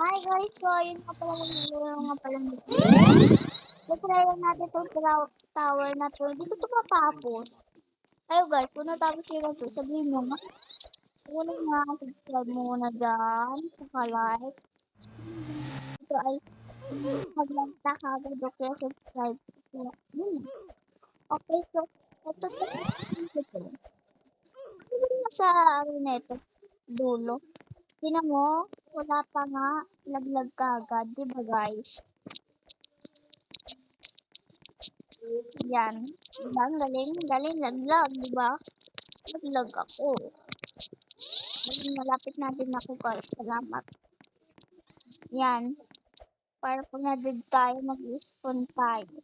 Hi guys, so yun nga pala yung nga pala nito. Try natin itong tower na to. Hindi ko ito matapos. Ayo guys, kung natapos yun na to, sabihin mo nga. Una nga, subscribe mo muna dyan. Saka like. Ito ay mag-like na kagad o kaya subscribe. Kaya, yun. Okay, so, ito sa ito. Ano na sa ano na ito? Dulo. Tingnan mo, wala pa nga. Laglag kagad, di ba guys? Yan. Diba? Ang galing, laglag, di ba? Naglag ako. Malapit na din ako guys. Salamat. Yan. Para pag na-dead tayo, mag-spawn tayo.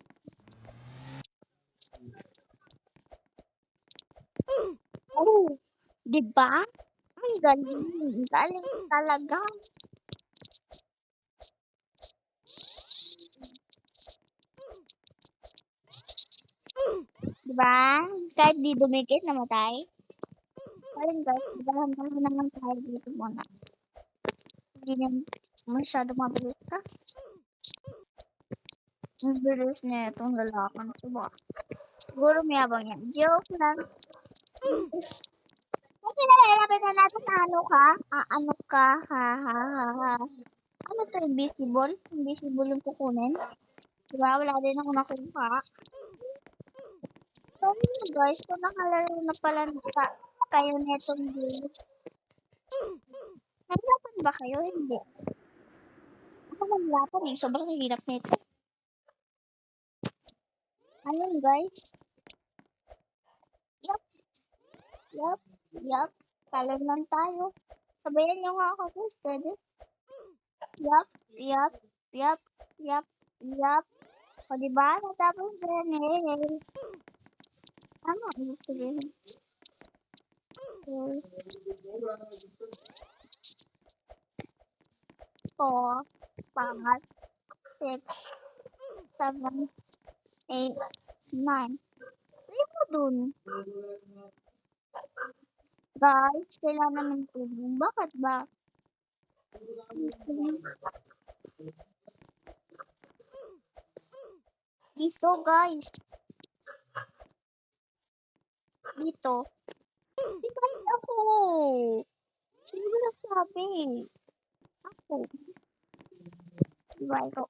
Oh, di ba? Ang galing. Galing talaga. Di ba? Kahit di dumikit, namatay. Ayun guys, dahan-dahan naman tayo dito muna. Hindi na masyado mabilis ka. Ang bilis na itong lalakan. Diba? Siguro mayabang yan. Joke lang. Kasi lalapit na natin na ano ka? Ano ka? Ha, ha, ha, ha. Ano to? Invisible? Invisible yung kukunin? Diba? Wala din ako nakuha. So, guys, kung nakalaro na pala kayo netong game. Naglapan ba kayo? Hindi. Ako naglapan eh. Sobrang hirap nito. Ayun guys. Yup. Talon lang tayo. Sabayan nyo nga ako guys. Pwede. Yup. O diba? Natapos din eh. Ano? Ano sabihin? Four, 5, 6, 7, 8, 9. Lima dun. Guys, kailangan ng tubig. Bakit ba? Dito guys. Dito. Dito ako. Sino ba nagsabi? Ako. Diba ikaw?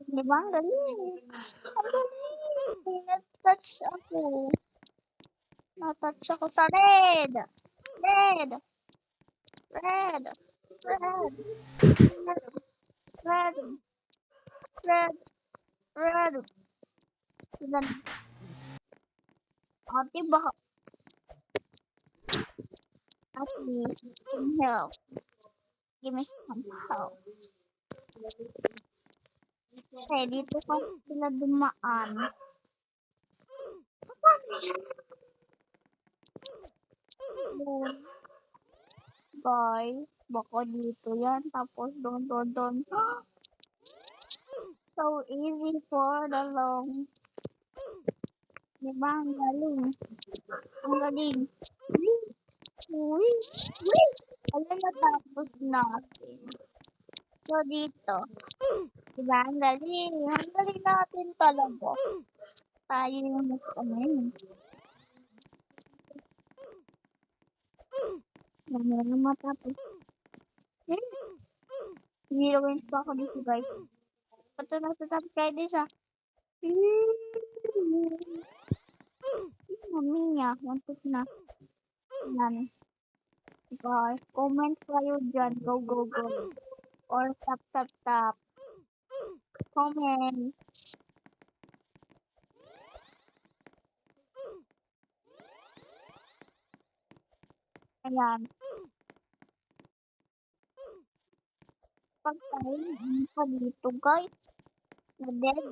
Diba? Ang galing. Ang galing. Nag-touch ako. Natouch ako sa red. Red. Red. Red. Red. Red. Red. Then, diba? Actually, some help. Give me some help. Okay, dito pa sila dumaan. Guys, baka dito yan. Tapos doon. So easy for the long. Diba? Ang galing. Ang galing. Uy. Alam na tapos natin. So dito. Diba? Ang galing. Ang galing natin talaga. Tayo yung mas amin. Ano matapos. Zero wins pa ako dito guys. Pato na sa top kayo din siya. Mami niya. Wanted na. Yan. Guys, comment kayo dyan. Go. Or tap. Comment. Ayan. Pag tayo pa dito guys. Na-dead.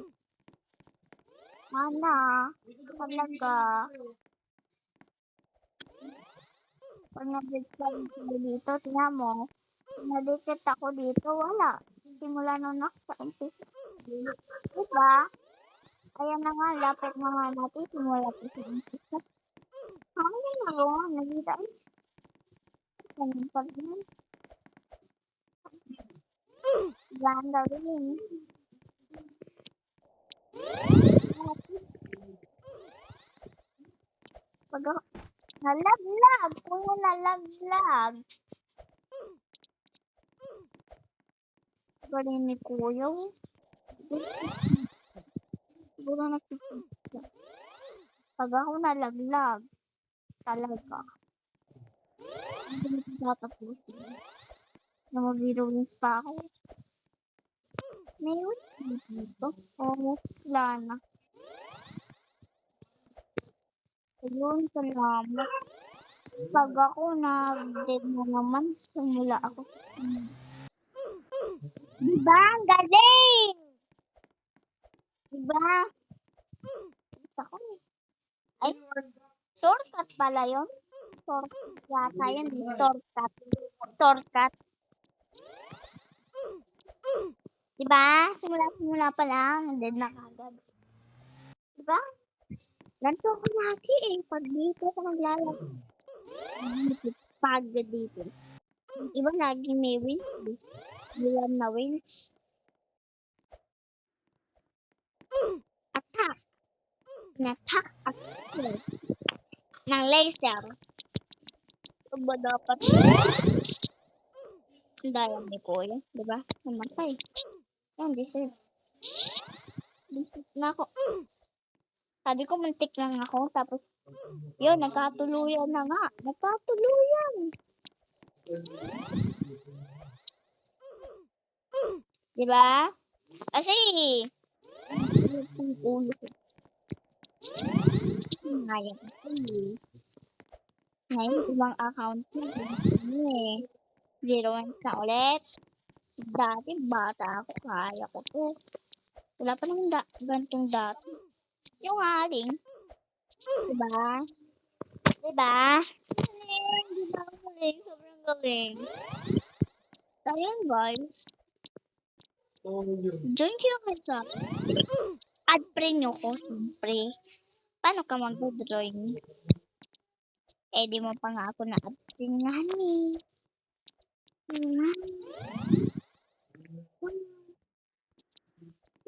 Mana. Talaga. Pag na-dead pa dito, tingnan mo. Na-detect ako dito, wala. Simula nung nakaka-umpisa. Diba? Kaya na nga, lapit na nga natin. Simula po sa umpisa. Ano yung nagawa? Nagita. Ganun pa rin. Wala ang gawin. Pag ako, nalaglag. Kuya, nalaglag. Galing ni Kuya. Siguro nakikita. Pag ako nalaglag, talaga. Hindi ko tatapusin. Na mag-heroines pa ako. May win dito. Oo, wala na. Ayun, salamat. Pag ako na-dead na naman, simula ako. Diba? Ang galing! Diba? Ako eh. Ay, shortcut pala yun. Shortcut yata yun. Shortcut. Shortcut. Diba? Simula pa lang. Dead na kagad. Diba? Ganito ako lagi eh. Pag dito ako naglalaro. Pag dito. Iba lagi may wins. Ilan na wins. Attack. Na-attack ako. Ng laser. Ito ba dapat? Ang daya ni Kuya. Diba? Namatay. Yan, deserve. Deserve na ako. Sabi ko, muntik lang ako. Tapos, yun, nagkatuluyan na nga. Nagkatuluyan. Diba? Kasi, ulo ko. Ngayon, ngayon, ibang account ko. Eh. 0-1 na ulit. Dati, bata ako. Kaya ko to. Wala pa naman gantong dati. Yung aling. Diba? Diba? Galing. Diba? Galing. Sobrang galing. So, yun guys. Join kayo kayo sa add friend nyo ko, siyempre. Paano ka mag-drawing? Eh, di mo pa nga ako na-add friend nga ni.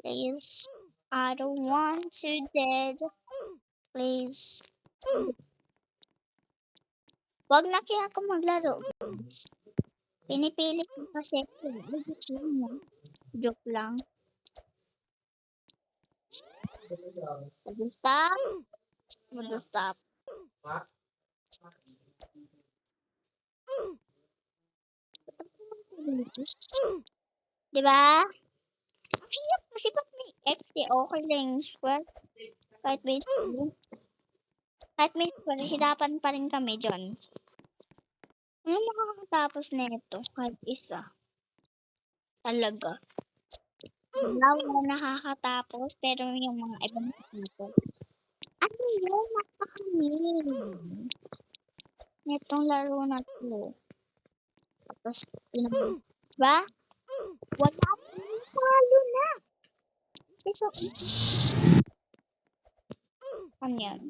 Please. I don't want to dead. Please. Wag na kaya ako maglaro. Pinipili ko kasi. Joke lang. Stop. Stop. Diba? Ang hirap kasi pag may X, okay lang yung square. Kahit may square, hirapan pa rin kami dyan. Ano makakatapos na ito? Kahit isa. Talaga. Wala nakakatapos, pero yung mga ibang people. Ano yun? Napakami. Netong laro na to. Tapos, diba? Wala palo na. So, ano yan?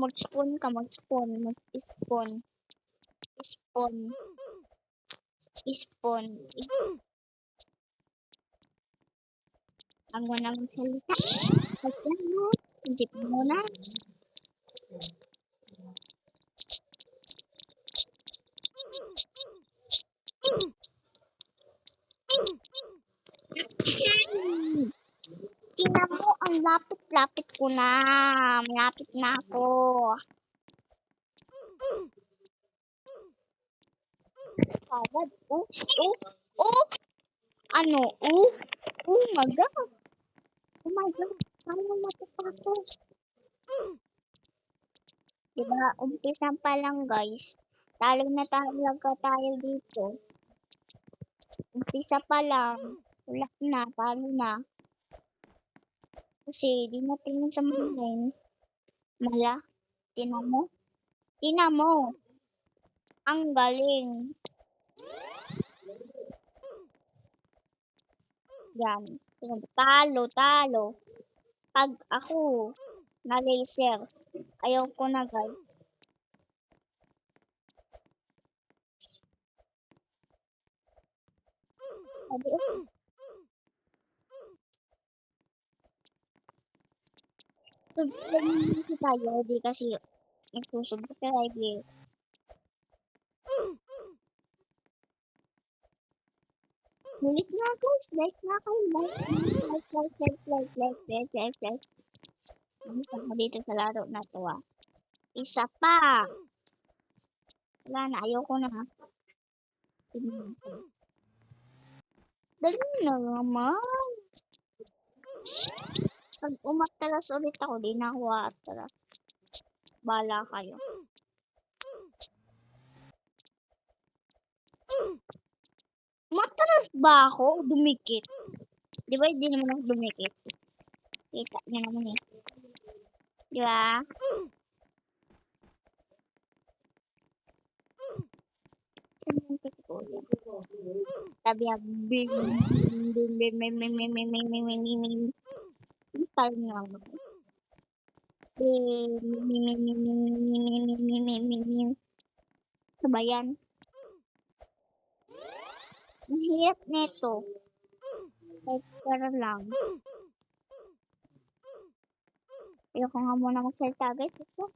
Mag-spawn ka, mag-spawn. Spawn. Ang mo naman salita. Pagkano, isip mo na. Tingnan mo, ang lapit-lapit ko na. Malapit na ako. Kagad. Ano? Oh my God. Oh my God. Paano matapos? Diba, umpisa pa lang guys. Talo na talaga tayo dito. Umpisa pa lang. Wala na, talo na. Kasi, di na tingin sa mga mala. Tingnan mo. Tingnan mo. Ang galing. Yan. Talo. Pag ako na laser. Ayaw ko na, guys. Sabi, subscribe tayo, di kasi nagsusubscribe eh. Ulit na guys, like na kayo, like. Isa ko dito sa laro na to ah. Isa pa. Wala na, ayoko na. Dali na naman. Pag umatras ulit ako, di na ako atras. Bala kayo. Matras ba ako? Dumikit. Di ba hindi naman ako dumikit? Kita niya naman eh. Di ba? Sabi ang bing parang naman. Ano ba yan? Ang hirap neto. Like, pero lang. Ayoko nga muna magsalita guys. Ito.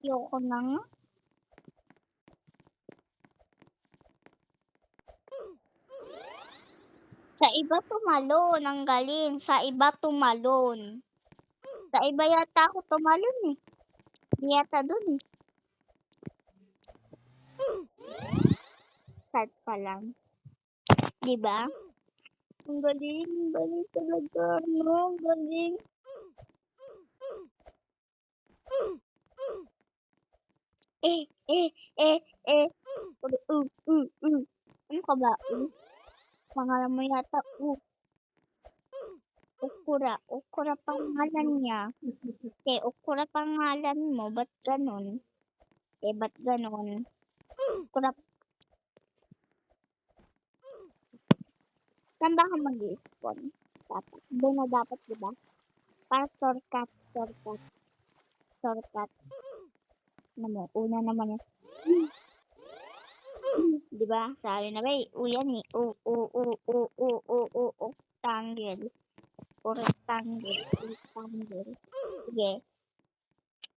Ayoko na nga. Sa iba tumalon, ang galing. Sa iba tumalon. Sa iba yata ako tumalon eh. Di yata dun eh. Start pa lang. Diba? Ang galing talaga. No, ang galing. Ano ka ba? Pangalan mo yata. Okura pangalan niya. Okura pangalan mo. Ba't ganon? Ba't ganon? Okura. Saan ba ka mag-i-spawn? Dapat. Doon na dapat, diba? Para shortcut. Ano mo? Una naman yun. Diba? Sabi na ba eh. Yan eh. Rectangle. Sige.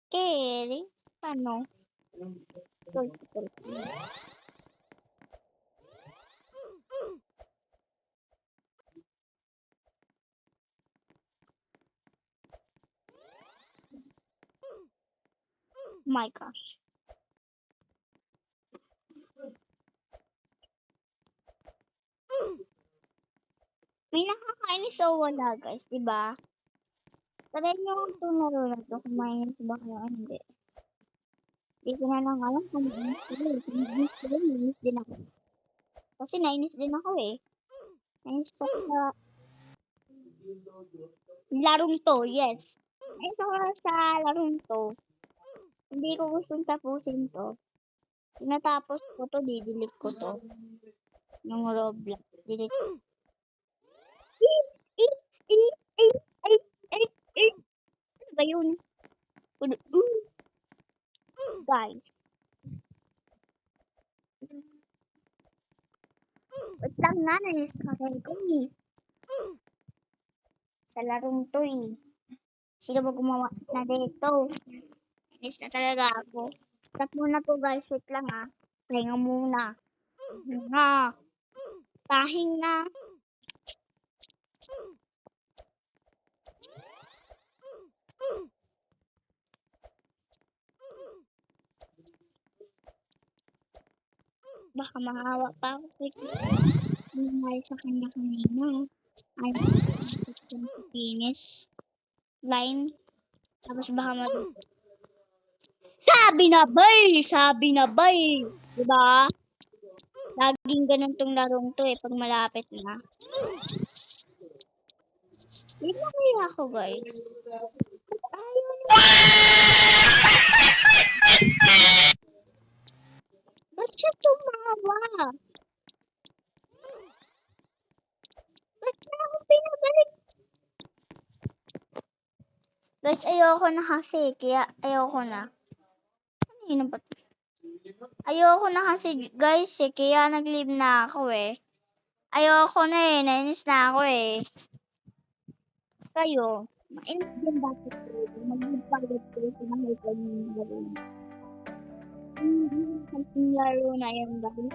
Okay. Paano? My gosh. May nakakainis o wala guys, diba? Try nyo itong laro na ito kung mainis ba kayo o hindi. Hindi ko na lang alam kung mainis din ako. Kasi nainis din ako eh. Nainis ako sa larong to, yes. Nainis ako sa larong to. Hindi ko gustong tapusin to. Tinatapos ko to, didelete ko to. Yung Roblox, delete. Ano ba yun? Guys. Wait lang na, nainis kasi ko eh. Sa larong to eh. Sino ba gumawa na dito? Nainis na talaga ako. Stop muna po guys, wait lang ah. Pahinga muna. Pahinga. Baka mahawa pa ako. Buhay sa kanya kanina. Ay, finish line. Tapos baka Sabi na bay! Diba? Laging ganun tong larong to eh, pag malapit na. Hindi na kaya ako, guys. Ayaw niya. Ba't siya tumawa? Ba't na ako pinabalik? Guys, ayoko na kasi, kaya ayoko na. Ano yun ba? Ayoko na kasi, guys, eh, kaya nag-leave na ako eh. Ayoko na eh, nainis na ako eh. Kayo, mainit din bakit kayo? Mag-leave kayo sa mga kanyang laro. Hindi laro na yan, guys.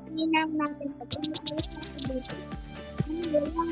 Hindi na natin pag umalis na sa dito. Ano lang?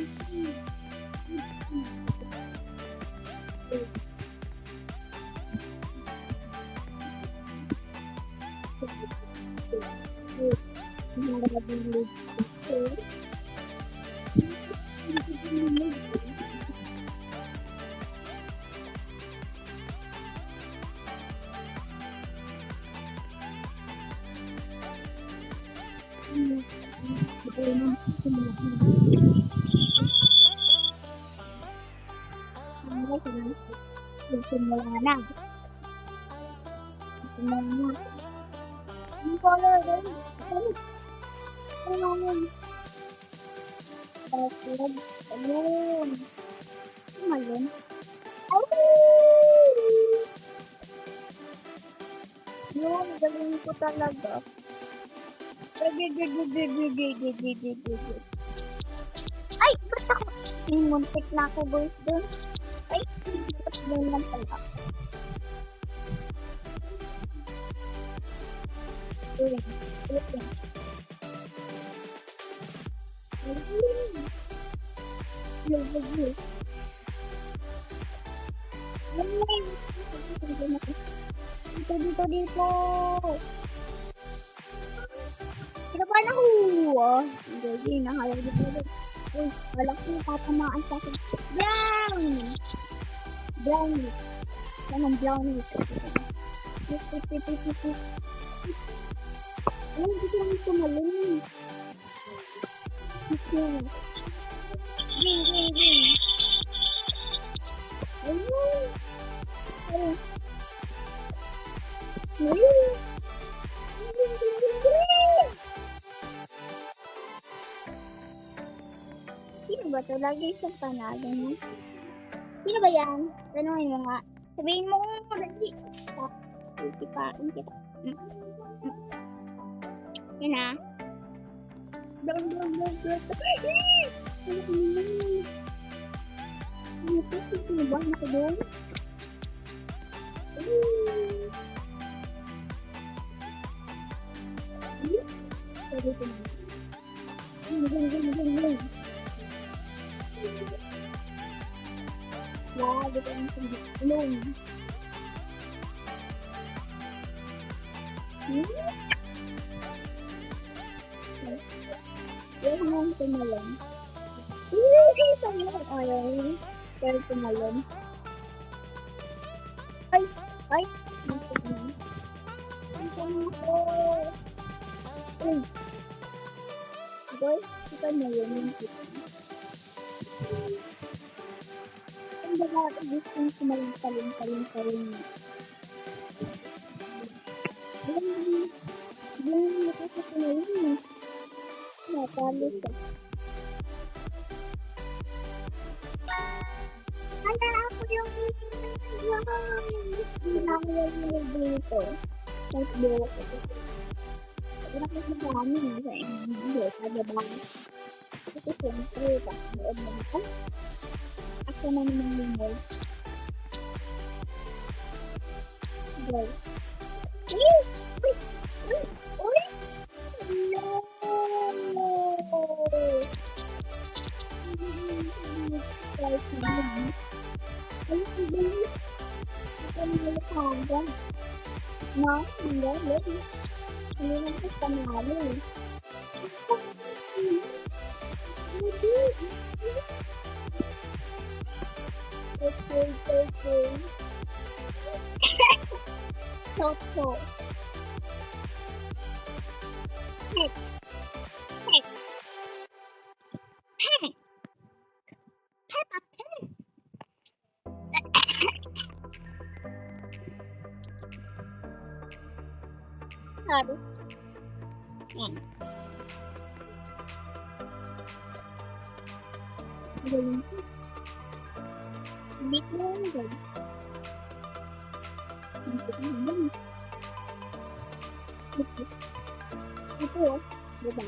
Simula na. Simula na. Ang color din. Ayun. Bakit? Ayun. Ano yun? Yun, galing ko talaga. Ay, ba't ako? Muntik na ako, boys, dun. Ay, ba't doon lang pala? Ayun. Dito. Kinabahan ako. Hindi, nahayag dito. Uy, wala ko tatamaan sa akin. Brownie. Anong brownie? Ayun, dito lang ito malun. Ging. Ayun. Sino ba ito? Lagi isang panalo mo. Sino ba yan? Tanungin mo nga. Sabihin mo kung dali. Stop. Ipain kita. Yan na. Sino ba? Nako doon? Sorry ko na. Lagi ko ang tulong. Yung mga tumalon. Sabi ko ayaw. Pero tumalon. Ay! Uy! Boy, kita mo yun yung kita. Ang baga, gusto kong sumaling-saling. Yung nakasap ko na yun. Natalo ka. Hala, ako yung dito. Kahit buo ko. Wala ko sa dami sa inyo. Kada ba? Kasi siyempre, loob na ito. Ako na naman yung boy. Boy. Uy! No! No, hindi. Hindi na ito panalo. Okay. Toto. Pet. Pet. Pet. Peppa Pig. Sorry. Yan. Galing. Hindi ko lang galing. Hindi ko lang galing. Ito oh. Diba?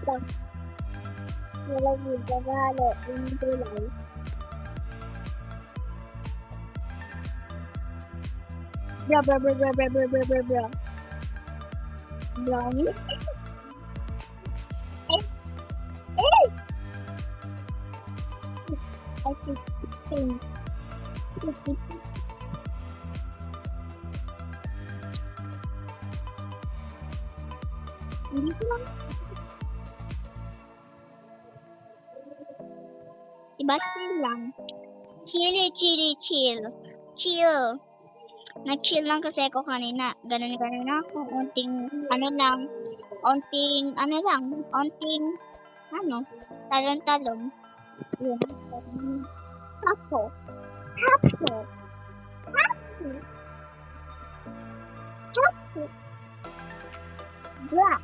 Ito. Walang yung gagalo. Yung tulay. Bra bra bra bra bra bra bra bra bra. Brownie. Hey! I see things. Hindi ko lang. Diba chill lang? Chill. Chill. Nag-chill lang kasi ako kanina. Ganun ako. Onting talon-talon. Yun. Tapo. Bra.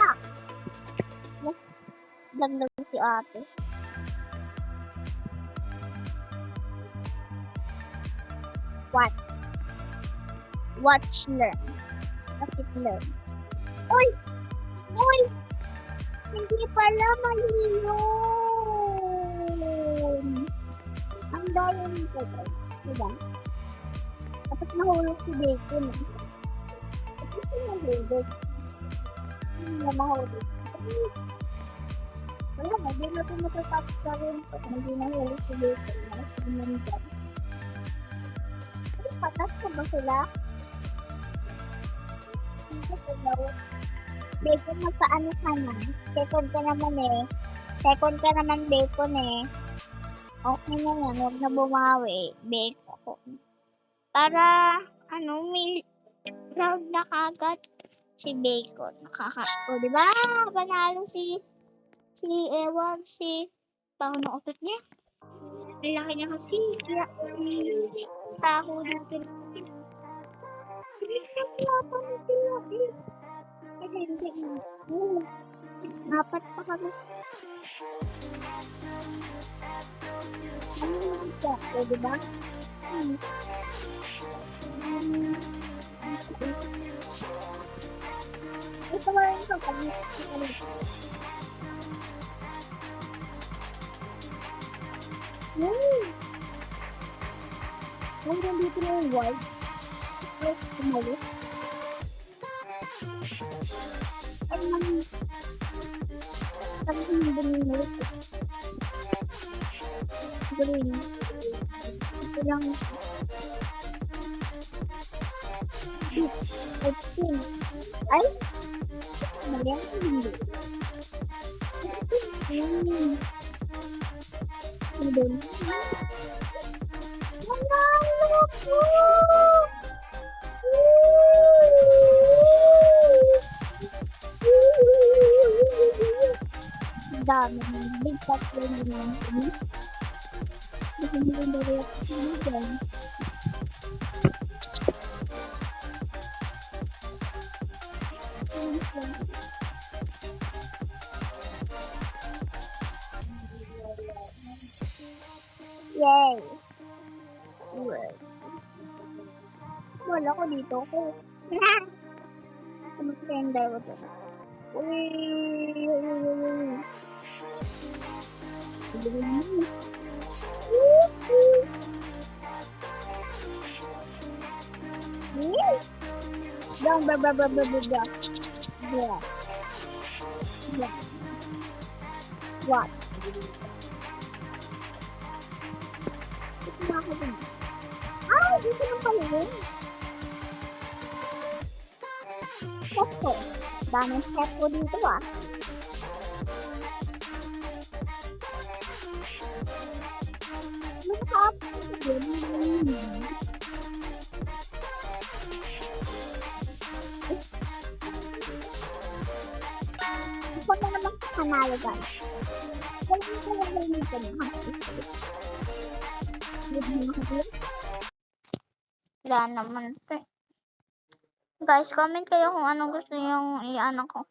Tap. Dagdag si ate. Watch, learn. Bakit learn? Uy! Hindi pala mali yun. Ang daya nito. Diba? Tapos nahulog si Bacon. Tapos nahulog. Hindi na mahulog. Wala, hindi na ito matatapos sa rin. Hindi nahulog si Bacon. Patas ko ba sila? Bacon, magpaano ka na? Second ka naman Bacon eh. Okay na yan, huwag na bumawi. Bacon. Para, may round na kagad si Bacon. O, diba? Panalo si paho na utot niya. Ang laki niya kasi. Kaya, taho natin. Hindi. Dapat pa kami. Diba? Ito ba rin ito? Hanggang dito na yung white. Tumalit. Ay, sabi ko yung bumulit. Green. Ito lang. Pink. Ay! Mali ang hindi. Hindi. Manalo ko! Dami ng big top lang naman kami. Hindi ko na rin ako dyan. Yay! Wala ko dito ko. Mag-tender ko dito. What? Ah, dito lang pala yun. Kepo. Daming kepo dito ah. Ako na naman panalo, guys. Wala na talaga yung wala naman. Guys, comment kayo kung anong gusto yung i-ano ko.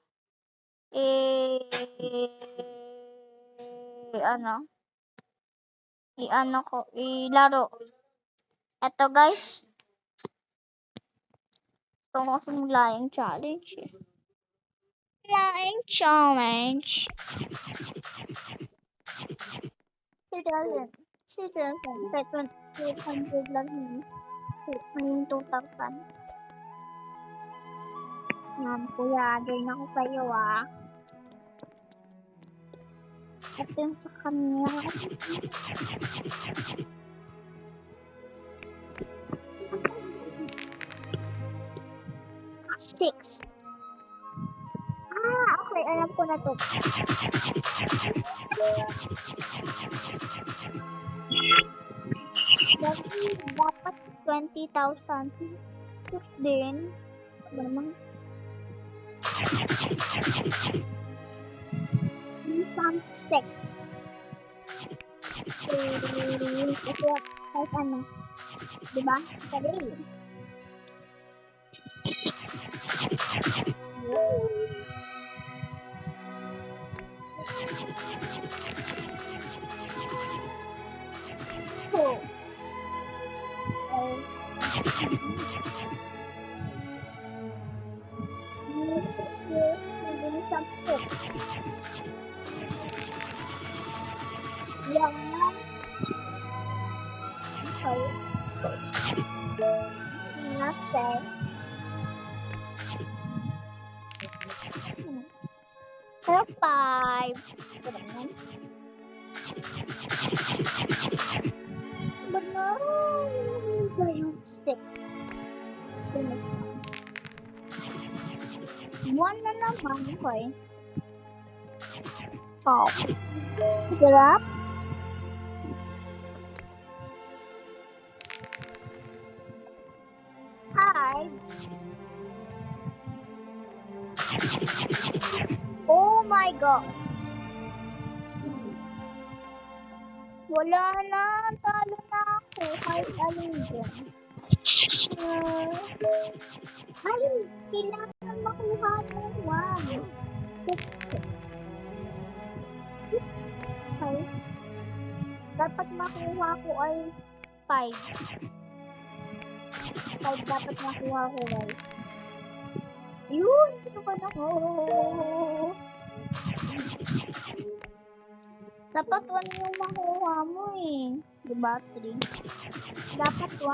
Ilaro. Eto guys. Ito ko simula yung challenge. Flying challenge. Seriously. 800 lang yun. May 2,000. Yan, kuya. Join ako sa'yo, ah. Ito yung sa camera. 6. Okay. Alam ko na to. Dapat 20,000. 6 din. Naman. Some stick. Ito kahit ano. Diba? Sabi. Jangan ngasih five benar yung 6 one na naman okay. Oh, sarap. Hi. Oh my God. Wala na. Talo na ako. Kahit alin dyan. Ay, kailangan makuha mo 1. Okay. Dapat makuha ko ay 5. 5 dapat makuha ko guys. Yun! Sino ba na ko? Dapat 1 yung makuha mo eh. Diba? 3. Dapat 1.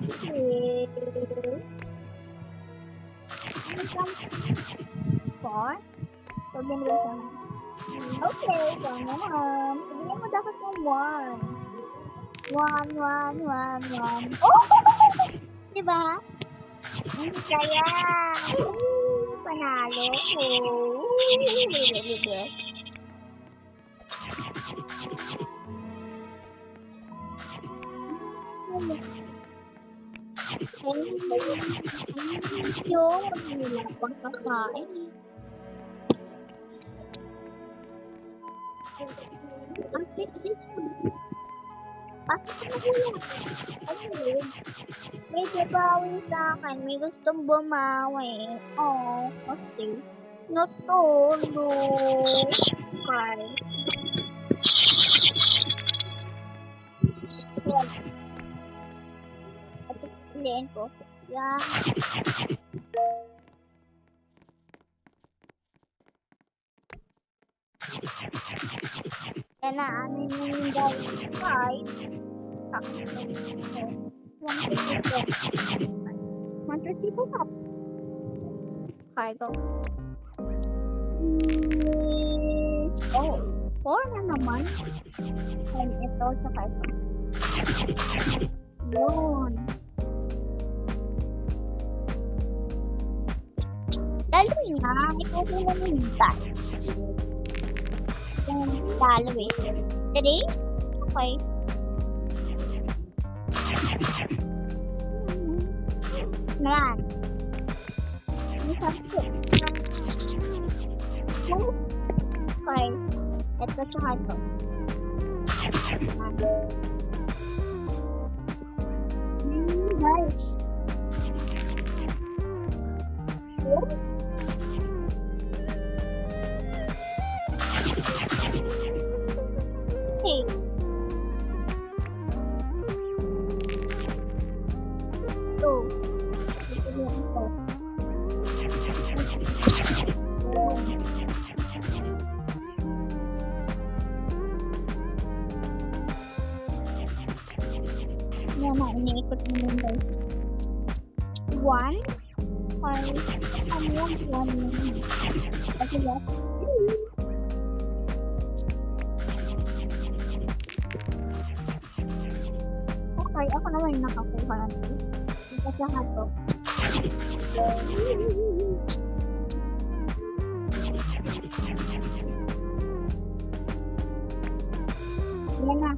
Okay. 4. Sabihin mo sa okay, so naman. Sabihin mo dapat yung 1. 1. Oh! Diba? Kaya, panalo ko. Yung nila pang kakain. Ang fitness ko. May babawi sa akin. May gustong bumawi. Oh, okay. Natulog. Okay. Yan. At piliin ko. Yan. Yan na. Ano yung guys? 5. 100 people up. Okay, go. Oh, 4 na naman. And ito, saka ito. Yun. Daloy nga. Ito sila yung dice. Yung daloy. 3. Okay. Naman. May sabi. Okay. Ito tsaka ito. Nice. Okay. Ito. Ito yung ito. Yan na, iniikot mo yun guys. 1. Ano yung 1? Kasi yan. Okay, ako naman yung nakakuha natin. Kasi hato. Yan na.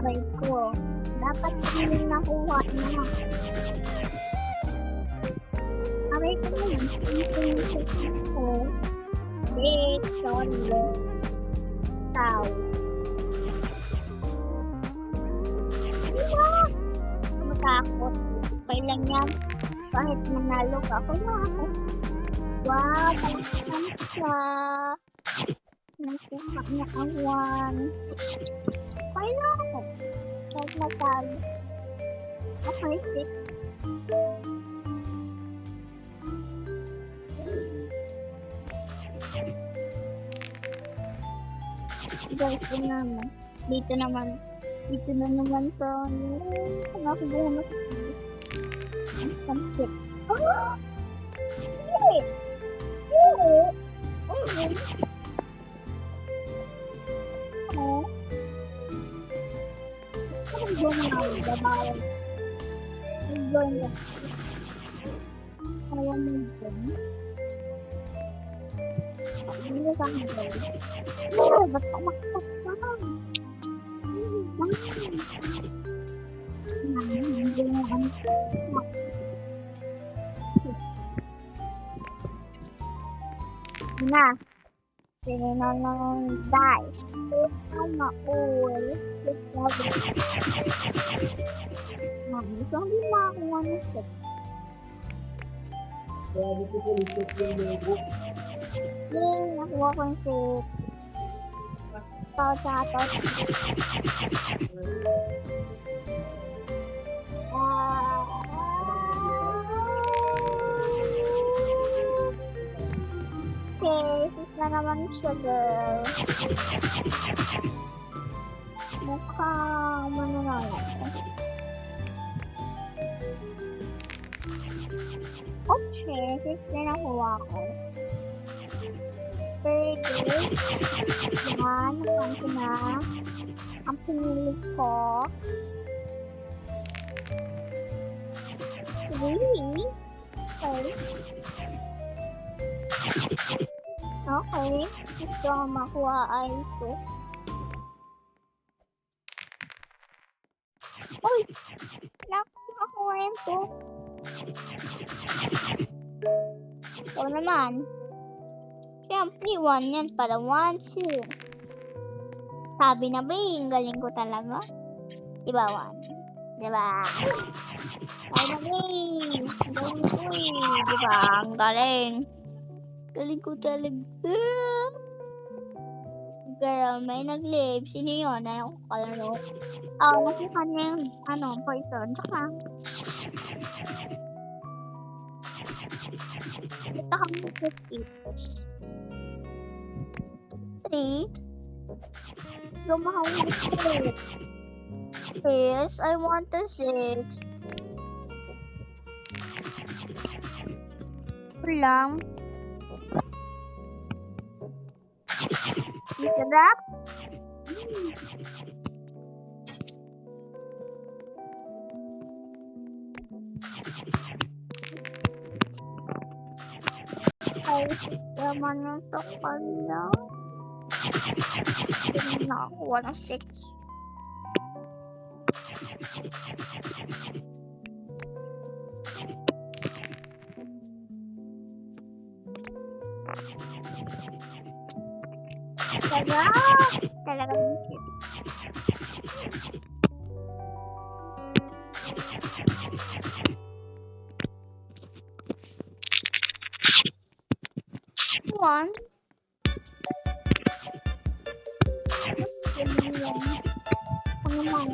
Aray ko. Dapat yung nakuha na. Aray ko na yun. Wait, sorry. Tao. Matakot. Okay lang yan. Kahit manalo ka, ako na ako. Wow, talagang siya. Nakuha niya ang 1. Okay lang ako. Kahit matalo. Okay, 6. Guys, yun naman. Dito na naman sa nakuha mo ang pansit. Oh! Wait! Wait! Okay. Oh. Ano ba mga babae? Ano ba yan? Kaya mo dyan? Hindi na sa akin ba? Oh, ba't ako makapagpapag? Hindi na ano. Na. Sino na lang guys. Ito maul. Ito hindi makakuha na siya. Yay! Nakuha ko yung 6. Tao tsaka to. Okay, 6 na naman siya, girl. Mukhang mananalo. Okay, 6 na nakuha ko. Very good. Yan, nakuha ko na. Ang pinili ko. Really? Okay. Okay. Gusto ko makuha ay ito. Uy! Nakuha ko ngayon to. Ito naman. Siyempre, 1 yan para 1, 2. Sabi na ba yung galing ko talaga? Diba 1? Diba? Sabi na ba galing ko eh. Diba? Ang galing. Galing ko talaga. Girl, may nag-live. Sino yun? Ayaw ko kalaro. Nakuha niya yung poison. Tsaka. Ito kang 50. 3. Lumahal na 6. Yes, I want a 6. Lang. Sarap. Ay, naman yung sakal na. Hindi naman nakakuha ng 6. Talaga ng chip. One. Ano naman?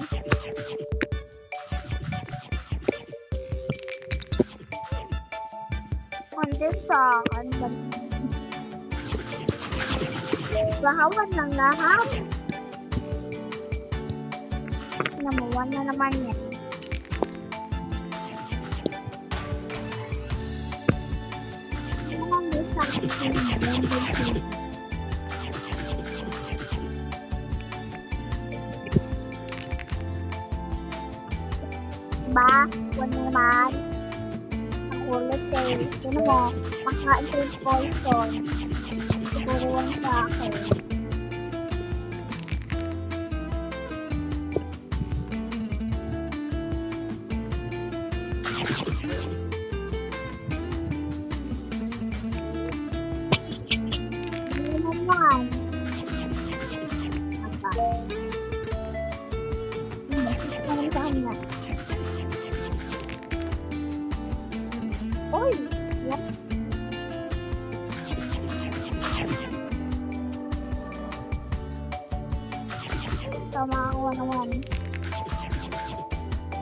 Hindi sa akin. Bahawan lang lahat. Namuwan na naman yan. Hindi sa akin. Ba? Wala naman. Ang ulit eh. Sino mo? Makain ko yung poison. Siguro lang sa akin. Ano naman? Apa? Ano sa kanya? Uy! Yan. Tama ako naman.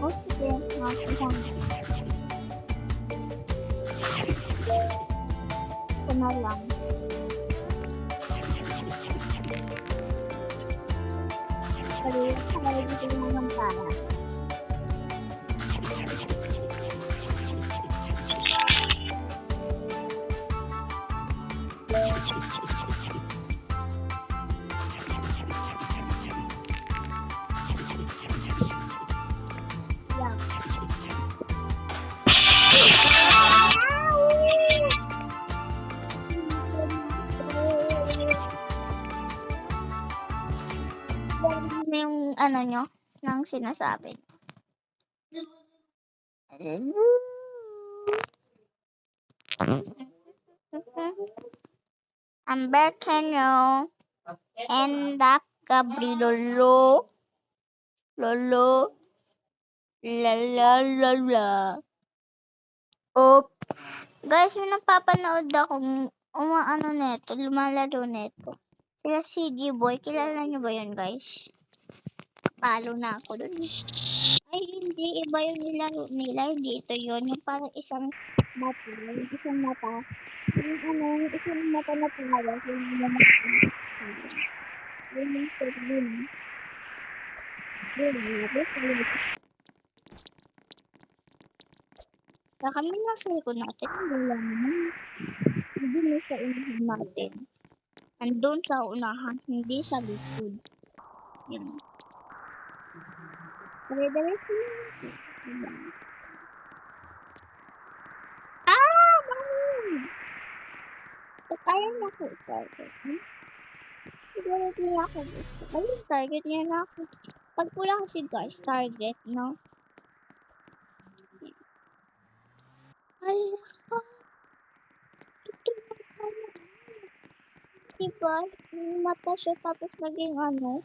Oh, sige. Nakasang. Ito na lang. Kaya dito naman para. Yung ano nyo, ng sinasabi. Amber Kenyo and Gabri Lolo la la la la. Guys, may napapanood akong umaano neto, lumalaro neto. Sila CG Boy, kilala nyo ba yun guys? Palo na ako dun. Ay, hindi. Iba yung nilaro nila. Hindi ito yun. Yung parang isang mata. Yung isang mata. Yung ano, yung isang mata na pinawas. Yung mata. Yung step din. Sa kami nasa likod natin. Wala naman. Hindi na sa unahan natin. Andun sa unahan. Hindi sa likod. Yun. Dire-diretso na. Mami! Kaya na ako target. Target niya ako. Ayun, target niya na ako. Pag pula kasi guys, target, no? Ay, ako. Ito mata na. Diba? Yung mata siya tapos naging ano?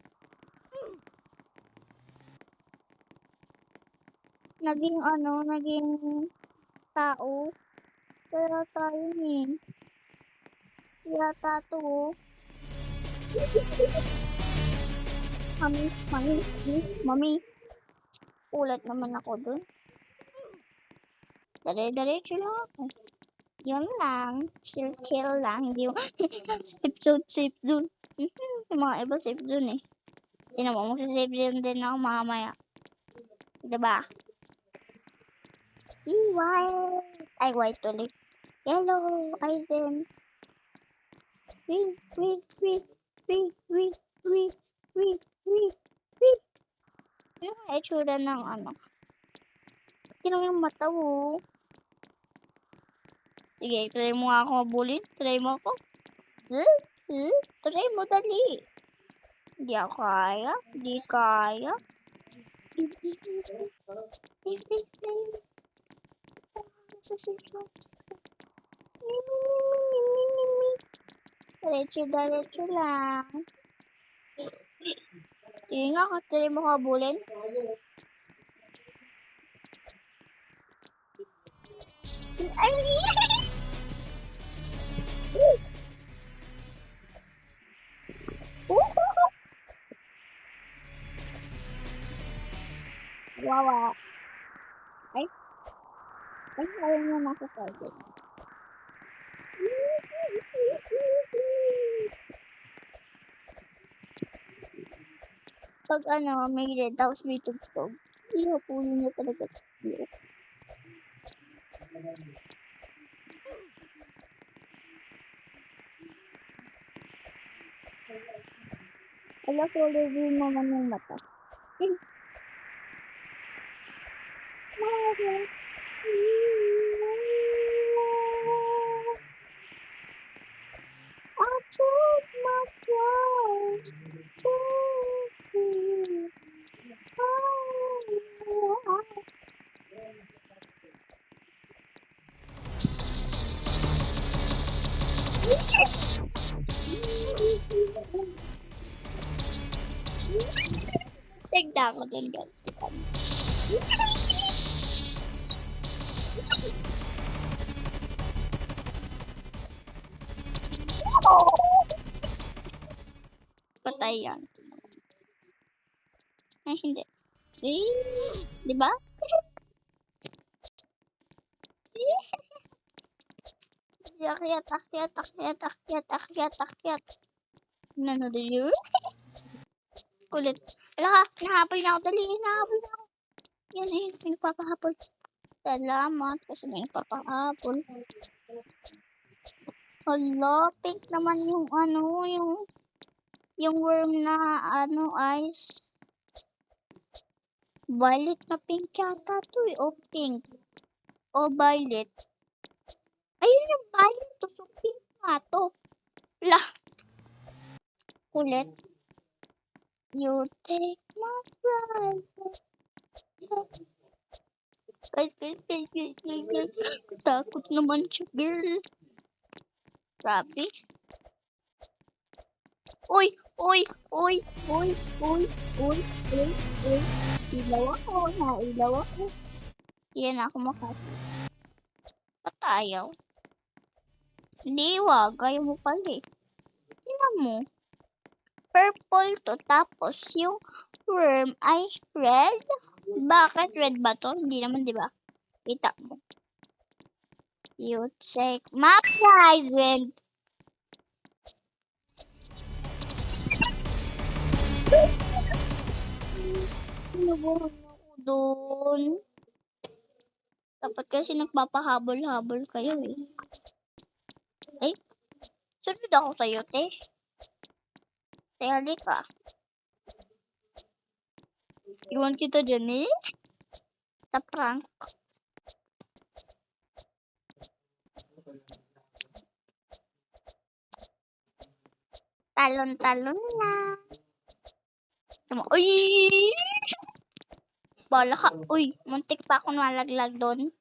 Naging tao. Pero tayo eh. Yata to. Mami. Ulat naman ako dun. Dire-diretso lang ako. Yun lang. Chill lang. Hindi yung safe zone. Yung mga iba safe zone eh. Hindi naman magsa-safe zone din ako mamaya. Diba? White. Ay, white ulit. Yellow. Ay, then. Yung itsura ng ano. Tinong yung mata mo. Sige, try mo nga ako mabulin. Try mo ako. Try mo dali. Hindi ako kaya. Hindi kaya. Diretso lang. Sige nga, try mo habulin. Ay! Wawa. Ay, ayaw niya nasa target. Pag may red, tapos may tugtog, ihapulin niya talaga. Ala, color green naman yung mata. I took my clothes Tignan ko din ganito. Patay yan. Ay, hindi. Di ba? Akyat. Nanood yun? Kulit. Ala ka, nahabol niya ako. Dali, nahabol niya ako. Yan eh, may nagpapahabol. Salamat kasi may nagpapahabol. Hala, pink naman yung yung worm na ice. Violet na pink yata to eh. O pink. O violet. Ayun yung violet to. So pink nga to. Lah. Kulit. You take my breath. Guys. Takot naman siya, girl. Grabe. Uy. Nailaw ako. Yan ako makasi. Patayaw. Hindi, wag. Ayaw mo pala eh. Tingnan mo. Purple to. Tapos yung worm ay red. Bakit red ba to? Hindi naman, di ba? Kita mo. You take my prize, red. Nabuhan ako doon. Dapat kasi nagpapahabol-habol kayo eh. Ay, sunod ako sa'yo, te. Te, halika. Iwan kita dyan eh. Sa prank. Talon-talon lang. Uy! Bala ka. Uy, muntik pa ako nalaglag doon.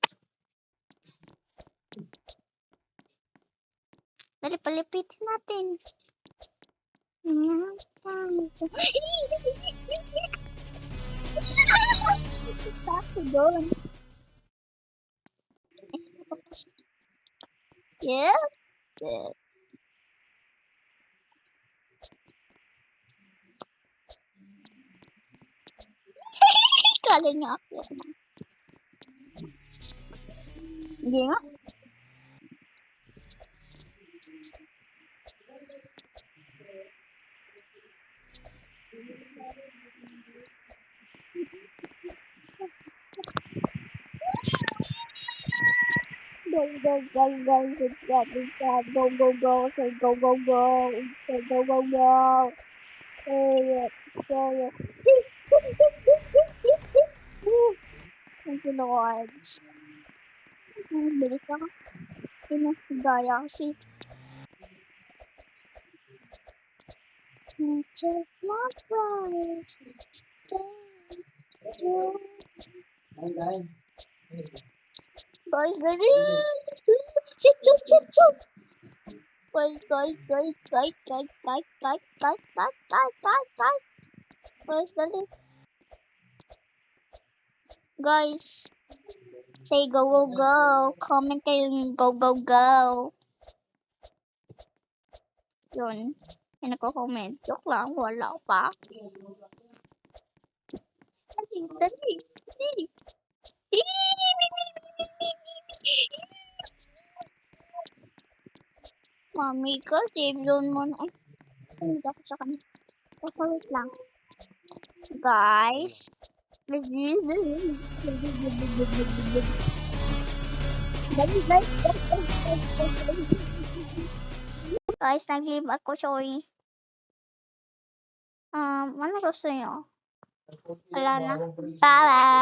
Dali, palipitin natin. Ako doon. Yes. Kala niya ako. Hindi nga. Go, good job. Go, say go. Say go. Thank you, Lord. Bilis ako. Pinagdaya kasi. Take my breath. Guys, dali! Chip, chip, chip, chip! Guys. Guys, dali. Guys, say go, go, go. Comment kayo yung go, go, go. Yun. May nagko-comment. Joke lang, wala pa. Dali. Mami ka, save zone mo na. Hindi ako sa kanila. Teka, wait lang. Guys. Guys, nag-give ako, sorry. Ano gusto nyo? Wala na. Bye!